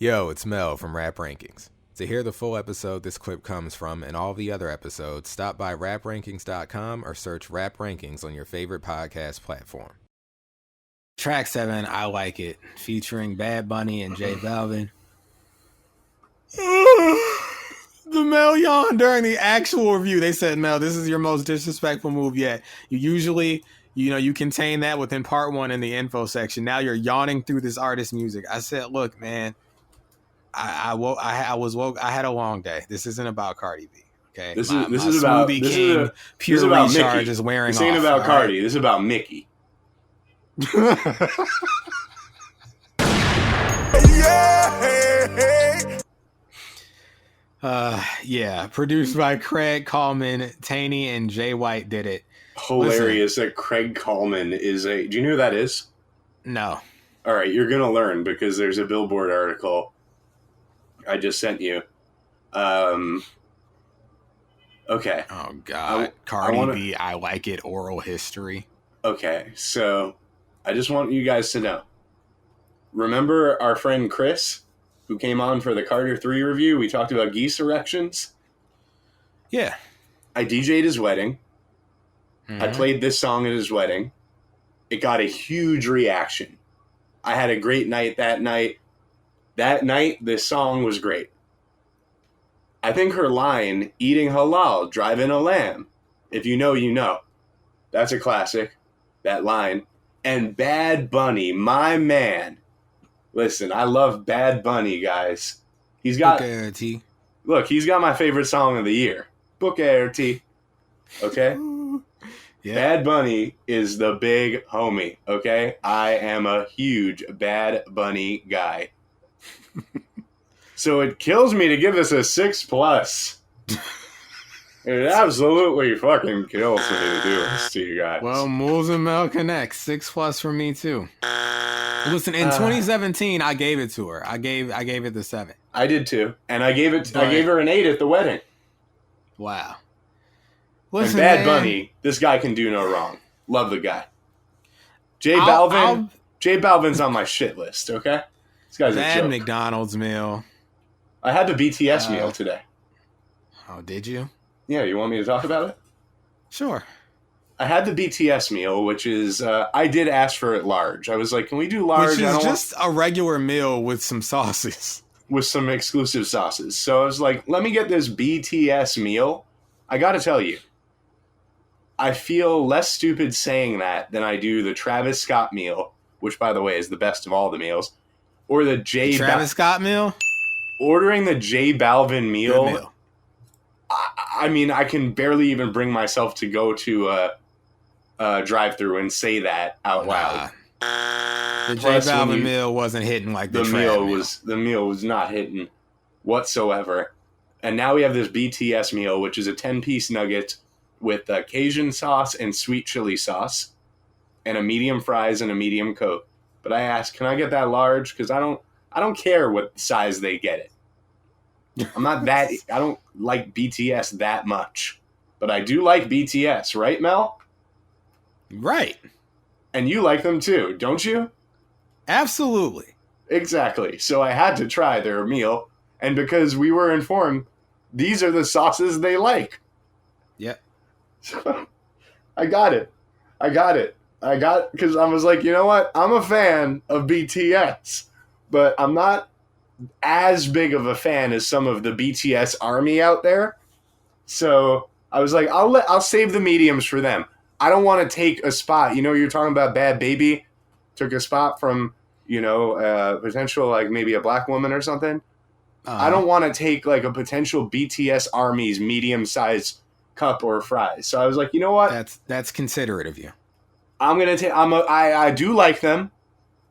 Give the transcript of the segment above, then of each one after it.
Yo, it's Mel from Rap Rankings. To hear the full episode this clip comes from and all the other episodes, stop by raprankings.com or search Rap Rankings on your favorite podcast platform. Track 7, I Like It, featuring Bad Bunny and J Balvin. The Mel yawn during the actual review. They said, Mel, this is your most disrespectful move yet. You usually, you contain that within part 1 in the info section. Now you're yawning through this artist's music. I said, look, man, I was woke. I had a long day. This isn't about Cardi B. Okay, this is about recharge is wearing off. This ain't about Cardi. This is about Mickey. Yeah, produced by Craig Coleman, Taney, and Jay White did it. Hilarious that Craig Coleman is a... Do you know who that is? No. All right, you're going to learn because there's a Billboard article I just sent you. Okay. Oh, God. Cardi B, I Like It, oral history. Okay, so I just want you guys to know. Remember our friend Chris, who came on for the Carter 3 review? We talked about geese erections. Yeah. I DJ'd his wedding. Mm-hmm. I played this song at his wedding. It got a huge reaction. I had a great night that night. That night, this song was great. I think her line, eating halal, driving a lamb. If you know, you know. That's a classic. That line. And Bad Bunny, my man. Listen, I love Bad Bunny, guys. He's got... Look, he's got my favorite song of the year. Book ART. Okay? Yeah. Bad Bunny is the big homie, okay? I am a huge Bad Bunny guy. So it kills me to give this a 6+. It absolutely fucking kills me to do this to you guys. Well, Moulz Mel connects. 6+ for me too. Listen, in 2017, I gave it to her. I gave it the 7. I did too, and I gave her an 8 at the wedding. Wow. Listen, and Bad Bunny, this guy can do no wrong. Love the guy. J Balvin's on my shit list. Okay, this guy's a joke. McDonald's meal. I had the BTS meal today. Oh, did you? Yeah, you want me to talk about it? Sure. I had the BTS meal, which is, I did ask for it large. I was like, can we do large? Which is just a regular meal with some sauces. With some exclusive sauces. So I was like, let me get this BTS meal. I gotta tell you, I feel less stupid saying that than I do the Travis Scott meal, which, by the way, is the best of all the meals, or the Travis Scott meal? Ordering the J Balvin meal. I mean, I can barely even bring myself to go to a drive-through and say that out loud. The J Balvin meal wasn't hitting like the meal was. The meal was not hitting whatsoever. And now we have this BTS meal, which is a 10-piece nugget with Cajun sauce and sweet chili sauce, and a medium fries and a medium Coke. But I asked, can I get that large? Because I don't care what size they get it. I don't like BTS that much. But I do like BTS, right, Mel? Right. And you like them too, don't you? Absolutely. Exactly. So I had to try their meal. And because we were informed, these are the sauces they like. Yep. So I got it. Because I was like, you know what? I'm a fan of BTS. But I'm not as big of a fan as some of the BTS army out there. So I was like, I'll save the mediums for them. I don't want to take a spot. You're talking about Bad Baby. Took a spot from, potential, like maybe a black woman or something. I don't want to take like a potential BTS army's medium-sized cup or fries. So I was like, you know what? That's considerate of you. I'm going to take, I do like them.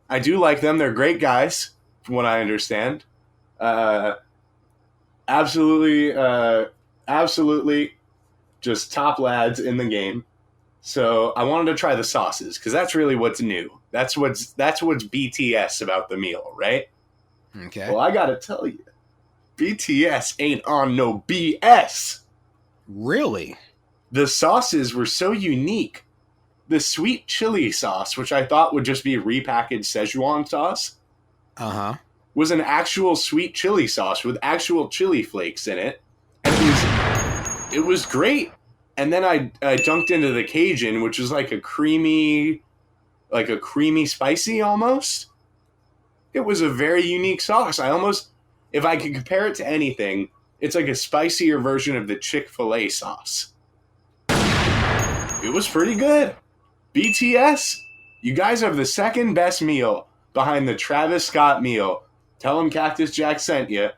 I do like them. They're great guys, from what I understand. Absolutely just top lads in the game. So I wanted to try the sauces because that's really what's new. That's what's BTS about the meal, right? Okay. Well, I got to tell you, BTS ain't on no BS. Really? The sauces were so unique. The sweet chili sauce, which I thought would just be repackaged Szechuan sauce. Uh-huh. was an actual sweet chili sauce with actual chili flakes in it. And it was great. And then I dunked into the Cajun, which was like a creamy spicy almost. It was a very unique sauce. If I could compare it to anything, it's like a spicier version of the Chick-fil-A sauce. It was pretty good. BTS, you guys have the second best meal behind the Travis Scott meal. Tell them Cactus Jack sent you.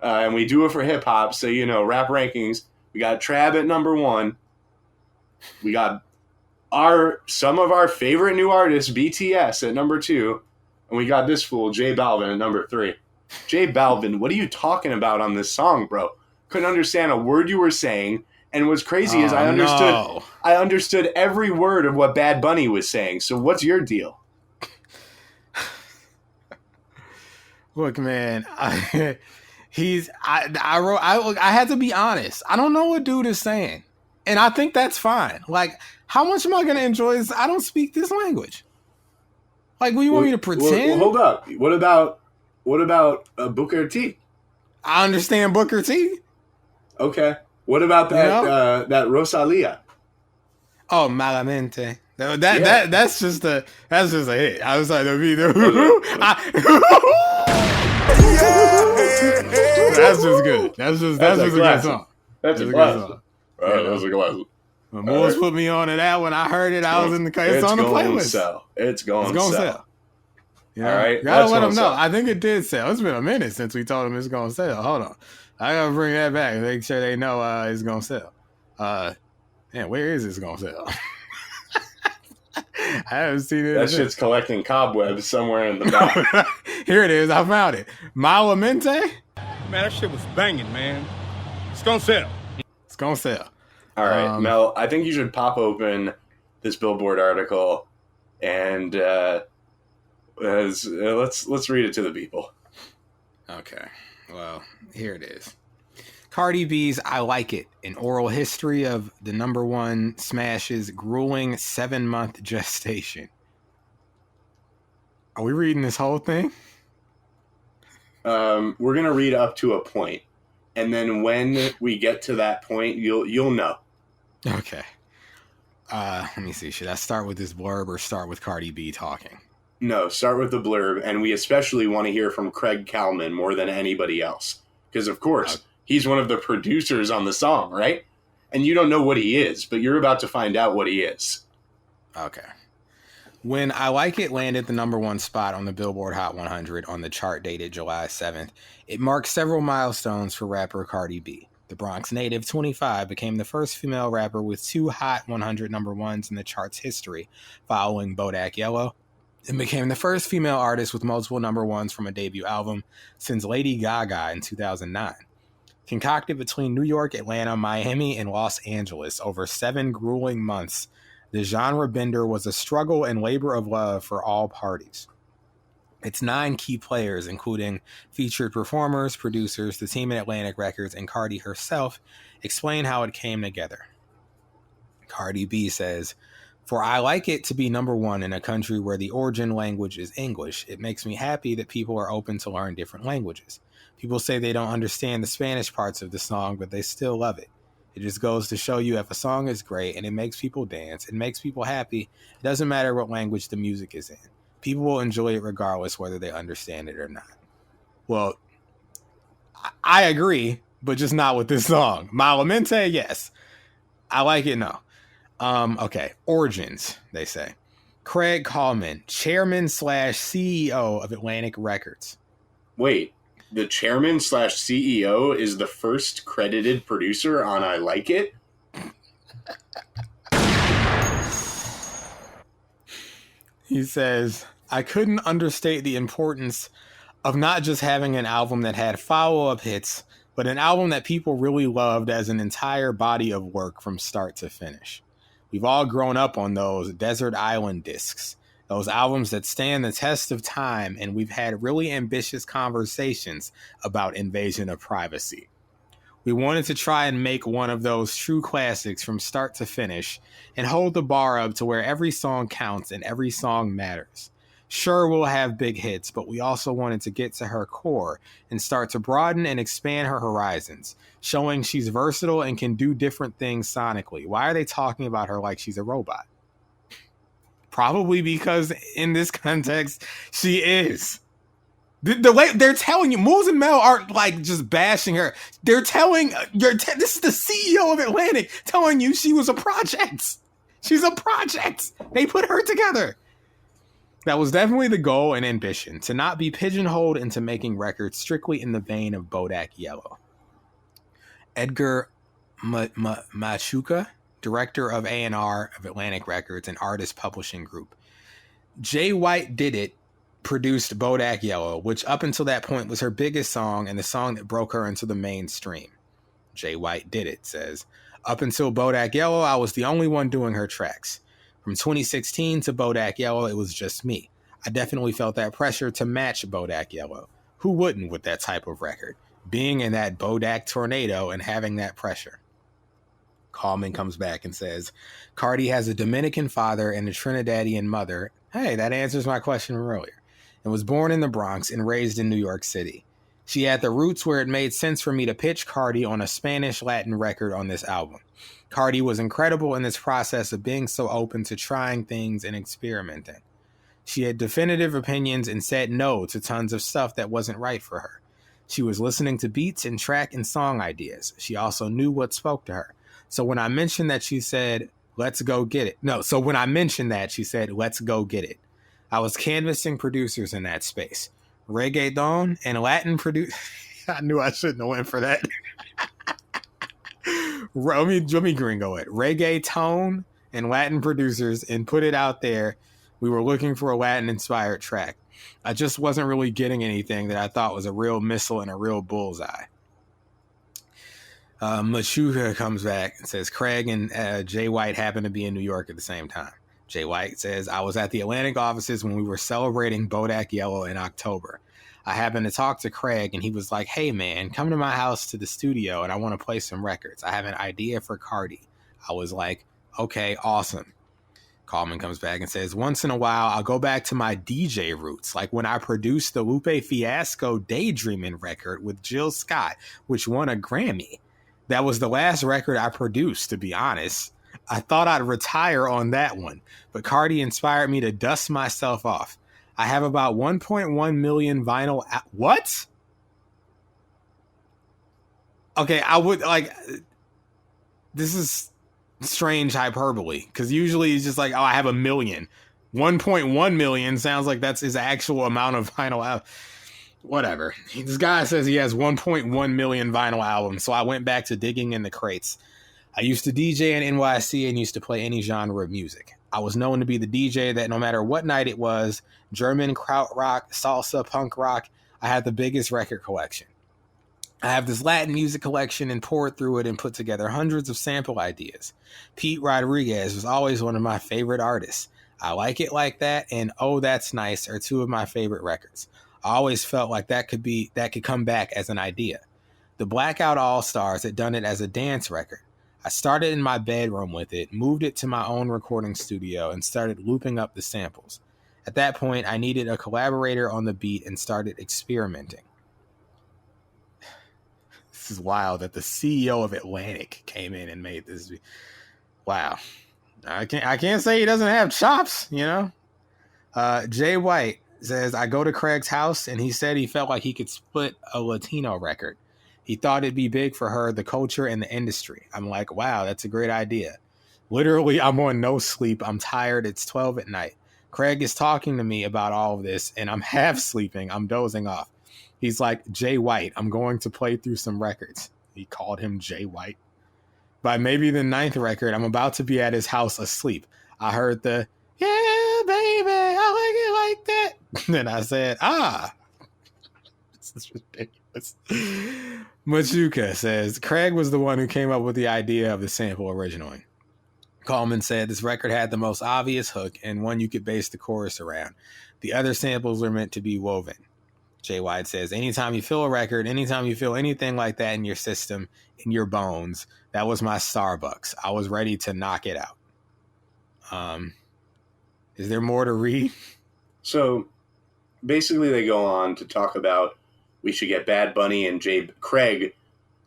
And we do it for hip hop, so rap rankings. We got Trav at number 1. We got some of our favorite new artists, BTS, at number 2. And we got this fool, J Balvin, at number 3. J Balvin, what are you talking about on this song, bro? Couldn't understand a word you were saying. And what's crazy is I understood every word of what Bad Bunny was saying. So what's your deal? Look, man, I had to be honest. I don't know what dude is saying. And I think that's fine. Like, how much am I going to enjoy this? I don't speak this language. Like, what do you want me to pretend? Well, hold up. What about Booker T? I understand Booker T. Okay. What about that that Rosalia? Oh, Malamente. That's just a hit. I was like, that's just good. That's just a good song. That's a good song. That's a good one. When Moulz put me on to that when I heard it, I was in the car. It's on the playlist. It's going to sell. Yeah. All right. Gotta let him know. I think it did sell. It's been a minute since we told him it's going to sell. Hold on. I got to bring that back and make sure they know it's going to sell. Man, where is this going to sell? I haven't seen it. That shit's collecting cobwebs somewhere in the back. Here it is. I found it. Malamente? Man, that shit was banging, man. It's going to sell. It's going to sell. All right, Mel, I think you should pop open this Billboard article and let's read it to the people. Okay. Well, here it is. Cardi B's I Like It, an oral history of the number 1 smash's grueling 7-month gestation. Are we reading this whole thing? We're going to read up to a point. And then when we get to that point, you'll know. Okay. Let me see. Should I start with this blurb or start with Cardi B talking? No, start with the blurb. And we especially want to hear from Craig Kalman more than anybody else. Because, of course, he's one of the producers on the song, right? And you don't know what he is, but you're about to find out what he is. Okay. When I Like It landed the number 1 spot on the Billboard Hot 100 on the chart dated July 7th, it marked several milestones for rapper Cardi B. The Bronx native, 25, became the first female rapper with 2 Hot 100 number 1s in the chart's history, following Bodak Yellow, and became the first female artist with multiple number 1s from a debut album since Lady Gaga in 2009. Concocted between New York, Atlanta, Miami, and Los Angeles over 7 grueling months, the genre bender was a struggle and labor of love for all parties. Its 9 key players, including featured performers, producers, the team at Atlantic Records, and Cardi herself, explain how it came together. Cardi B says, "For I like it to be number 1 in a country where the origin language is English. It makes me happy that people are open to learn different languages. People say they don't understand the Spanish parts of the song, but they still love it. It just goes to show you if a song is great and it makes people dance, it makes people happy, it doesn't matter what language the music is in. People will enjoy it regardless whether they understand it or not." Well, I agree, but just not with this song. Malamente, yes. I Like It, no. Okay, origins, they say. Craig Kalman, chairman/CEO of Atlantic Records. Wait, the chairman/CEO is the first credited producer on I Like It? He says, "I couldn't understate the importance of not just having an album that had follow-up hits, but an album that people really loved as an entire body of work from start to finish. We've all grown up on those Desert Island discs, those albums that stand the test of time, and we've had really ambitious conversations about invasion of privacy. We wanted to try and make one of those true classics from start to finish and hold the bar up to where every song counts and every song matters. Sure, we'll have big hits, but we also wanted to get to her core and start to broaden and expand her horizons, showing she's versatile and can do different things sonically. Why are they talking about her like she's a robot? Probably because in this context, she is. They're telling you, Moulz Mel aren't like just bashing her. They're telling this is the CEO of Atlantic telling you she was a project. She's a project. They put her together. That was definitely the goal and ambition, to not be pigeonholed into making records strictly in the vein of Bodak Yellow. Edgar Machuca, director of A&R of Atlantic Records and artist publishing group. Jay White Did It produced Bodak Yellow, which up until that point was her biggest song and the song that broke her into the mainstream. Jay White Did It says, up until Bodak Yellow, I was the only one doing her tracks. From 2016 to Bodak Yellow, it was just me. I definitely felt that pressure to match Bodak Yellow. Who wouldn't with that type of record? Being in that Bodak tornado and having that pressure. Coleman comes back and says, Cardi has a Dominican father and a Trinidadian mother. Hey, that answers my question from earlier. And was born in the Bronx and raised in New York City. She had the roots where it made sense for me to pitch Cardi on a Spanish Latin record on this album. Cardi was incredible in this process of being so open to trying things and experimenting. She had definitive opinions and said no to tons of stuff that wasn't right for her. She was listening to beats and track and song ideas. She also knew what spoke to her. So when I mentioned that, she said, let's go get it. No, so when I mentioned that, she said, let's go get it. I was canvassing producers in that space. Reggaeton and Latin produce. I knew I shouldn't have went for that. Let me gringo it. Reggaeton and Latin producers and put it out there. We were looking for a Latin-inspired track. I just wasn't really getting anything that I thought was a real missile and a real bullseye. Machuca comes back and says, Craig and Jay White happened to be in New York at the same time. Jay White says, I was at the Atlantic offices when we were celebrating Bodak Yellow in October. I happened to talk to Craig and he was like, hey man, come to my house to the studio and I want to play some records. I have an idea for Cardi. I was like, okay, awesome. Coleman comes back and says, once in a while, I'll go back to my DJ roots, like when I produced the Lupe Fiasco Daydreamin' record with Jill Scott, which won a Grammy. That was the last record I produced, to be honest. I thought I'd retire on that one, but Cardi inspired me to dust myself off. I have about 1.1 million vinyl. What? Okay, I would like. This is strange hyperbole because usually it's just like, oh, I have a million. 1.1 million sounds like that's his actual amount of vinyl. Whatever. This guy says he has 1.1 million vinyl albums, so I went back to digging in the crates. I used to DJ in NYC and used to play any genre of music. I was known to be the DJ that no matter what night it was, German krautrock, salsa, punk rock, I had the biggest record collection. I have this Latin music collection and poured through it and put together hundreds of sample ideas. Pete Rodriguez was always one of my favorite artists. I Like It Like That and Oh That's Nice are two of my favorite records. I always felt like that could come back as an idea. The Blackout All-Stars had done it as a dance record. I started in my bedroom with it, moved it to my own recording studio, and started looping up the samples. At that point, I needed a collaborator on the beat and started experimenting. This is wild that the CEO of Atlantic came in and made this. Wow. I can't say he doesn't have chops, you know? Jay White says, I go to Craig's house, and he said he felt like he could split a Latino record. He thought it'd be big for her, the culture, and the industry. I'm like, wow, that's a great idea. Literally, I'm on no sleep. I'm tired. It's 12 at night. Craig is talking to me about all of this, and I'm half sleeping. I'm dozing off. He's like, Jay White, I'm going to play through some records. He called him Jay White. By maybe the 9th record, I'm about to be at his house asleep. I heard the, yeah, baby, I like it like that. Then I said, this is ridiculous. Machuca says, Craig was the one who came up with the idea of the sample originally. Coleman said this record had the most obvious hook and one you could base the chorus around. The other samples were meant to be woven. Jay White says, anytime you feel a record, anytime you feel anything like that in your system, in your bones, that was my Starbucks. I was ready to knock it out. Is there more to read? So basically they go on to talk about we should get Bad Bunny, and Craig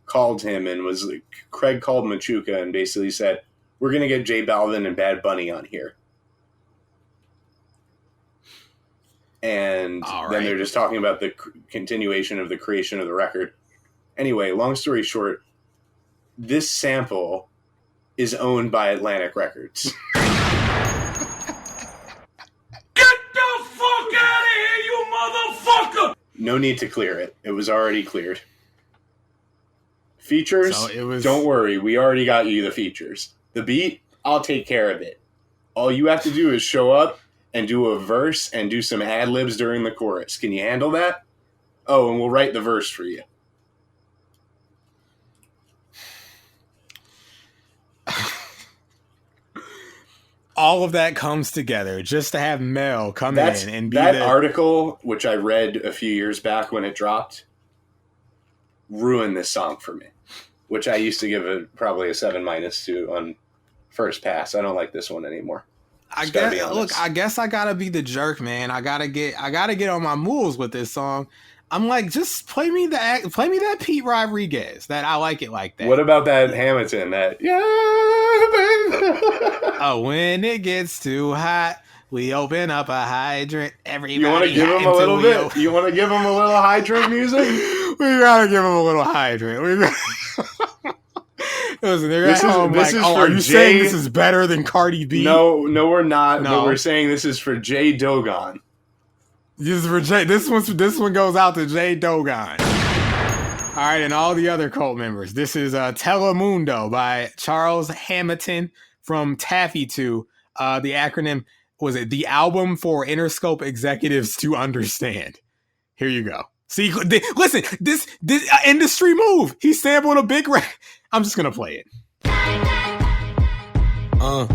called him and Craig called Machuca and basically said, we're going to get J Balvin and Bad Bunny on here. And then they're just talking about the continuation of the creation of the record. Anyway, long story short, this sample is owned by Atlantic Records. Get the fuck out of here, you motherfucker! No need to clear it. It was already cleared. Features? Don't worry. We already got you the features. The beat? I'll take care of it. All you have to do is show up and do a verse and do some ad-libs during the chorus. Can you handle that? Oh, and we'll write the verse for you. All of that comes together just to have Mel come in and be that article, which I read a few years back when it dropped, ruined this song for me, which I used to give probably a 7- to on first pass. I don't like this one anymore. I guess I gotta be the jerk, man. I gotta get on my Moulz with this song. I'm like, just play me that Pete Rodriguez. That I like it like that. What about that Hamilton? That oh, when it gets too hot, we open up a hydrant. Everybody, you want to give him a little bit? You want to give him a little hydrant music? We gotta give him a little hydrant. Listen, they're at home like, are you saying this is better than Cardi B? No, we're not. No. But we're saying this is for Jay Dogon. This is for Jay. This one goes out to Jay Dogon. All right, and all the other cult members. This is Telemundo by Charles Hamilton from Taffy 2. The acronym was it the album for Interscope executives to understand. Here you go. See, listen, this industry move. He sampled a big record. I'm just gonna play it. Hola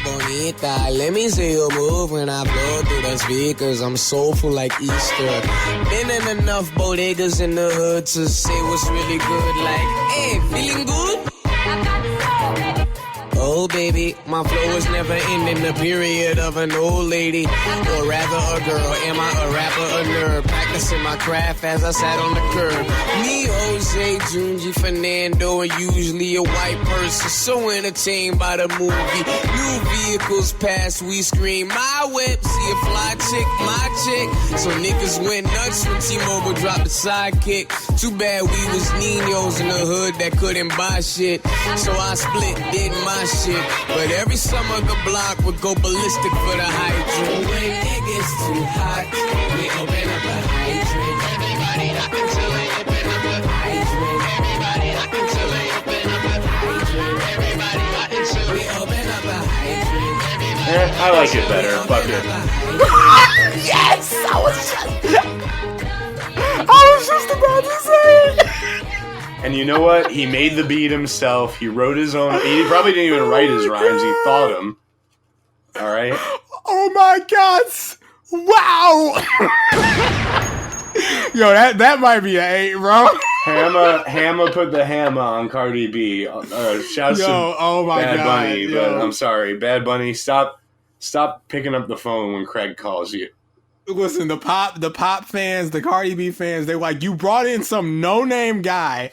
bonita, let me see you move when I blow through the speakers. I'm soulful like Easter. Been in enough bodegas in the hood to say what's really good. Like, hey, feeling good? Oh baby, my flow is never ending, the period of an old lady, or rather a girl. Am I a rapper, a nerd? Practicing my craft as I sat on the curb. Me, Jose, Junji, Fernando, and usually a white person, so entertained by the movie. New vehicles pass, we scream, my whip, see a fly chick, my chick. So niggas went nuts when T-Mobile dropped the sidekick. Too bad we was niños in the hood that couldn't buy shit, so I split, did my shit. But every summer the block would go ballistic for the hydrant. When it gets too hot, we open up a hydrant. Everybody knock until they open up a hydrant. Everybody knock until they open up a hydrant. Everybody knock until we open up a hydrant. I like it better. Fuck it. Yes! I was just about to say it. And you know what? He made the beat himself. He wrote his own. He probably didn't even write his rhymes. He thought them. All right. Oh my God! Wow! Yo, that might be an 8, bro. Hammer put the hammer on Cardi B. Shouts to Bad Bunny, but I'm sorry, Bad Bunny. Stop picking up the phone when Craig calls you. Listen, the pop fans, the Cardi B fans, they're like, you brought in some no-name guy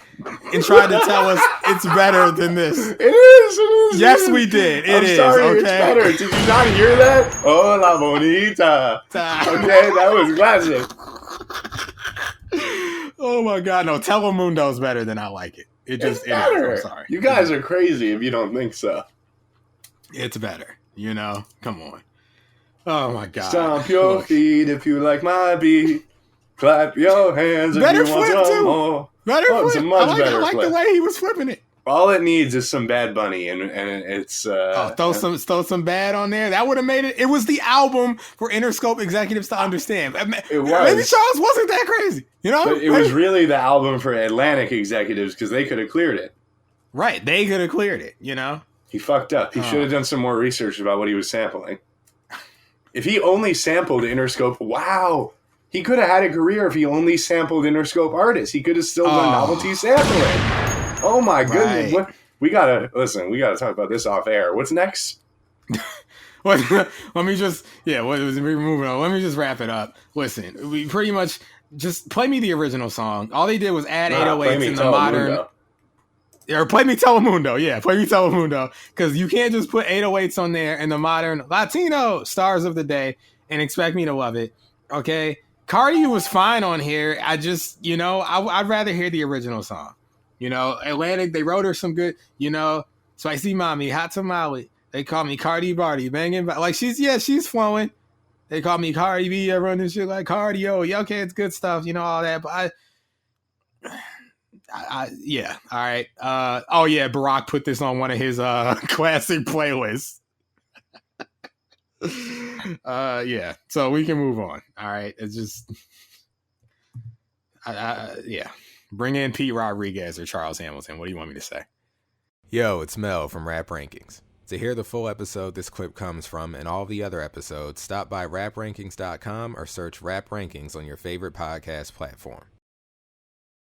and tried to tell us it's better than this. It is. Yes, we did. I'm sorry, okay? It's better. Did you not hear that? Hola, bonita. Okay, that was classic. Oh my God, no, Telemundo's better than I like it. It's better. I'm sorry. You guys are crazy if you don't think so. It's better. You know, come on. Oh my God! Stomp your feet if you like my beat. Clap your hands if you want some more. Better flip. I like the way he was flipping it. All it needs is some Bad Bunny, and it's throw some Bad on there. That would have made it. It was the album for Interscope executives to understand. It was. Maybe Charles wasn't that crazy, you know. But it was really the album for Atlantic executives because they could have cleared it. Right, they could have cleared it. You know, he fucked up. He should have done some more research about what he was sampling. If he only sampled Interscope, wow. He could have had a career if he only sampled Interscope artists. He could have still done novelty sampling. Oh my goodness. We gotta talk about this off air. What's next? Let me just, we're moving on. Let me just wrap it up. Listen, we pretty much just play me the original song. All they did was add 808s in the modern. Or play me Telemundo. Yeah, play me Telemundo. Because you can't just put 808s on there and the modern Latino stars of the day and expect me to love it. Okay? Cardi was fine on here. I just, I'd rather hear the original song. Atlantic, they wrote her some good, Spicy Mommy, Hot Tamale. They call me Cardi Barty, banging. Like, she's flowing. They call me Cardi B. I run this shit like cardio. Yeah, okay, it's good stuff, all that. But yeah, all right. Barack put this on one of his classic playlists. Yeah, so we can move on. All right, it's just, bring in Pete Rodriguez or Charles Hamilton. What do you want me to say? Yo, it's Mel from Rap Rankings. To hear the full episode this clip comes from and all the other episodes, stop by raprankings.com or search Rap Rankings on your favorite podcast platform.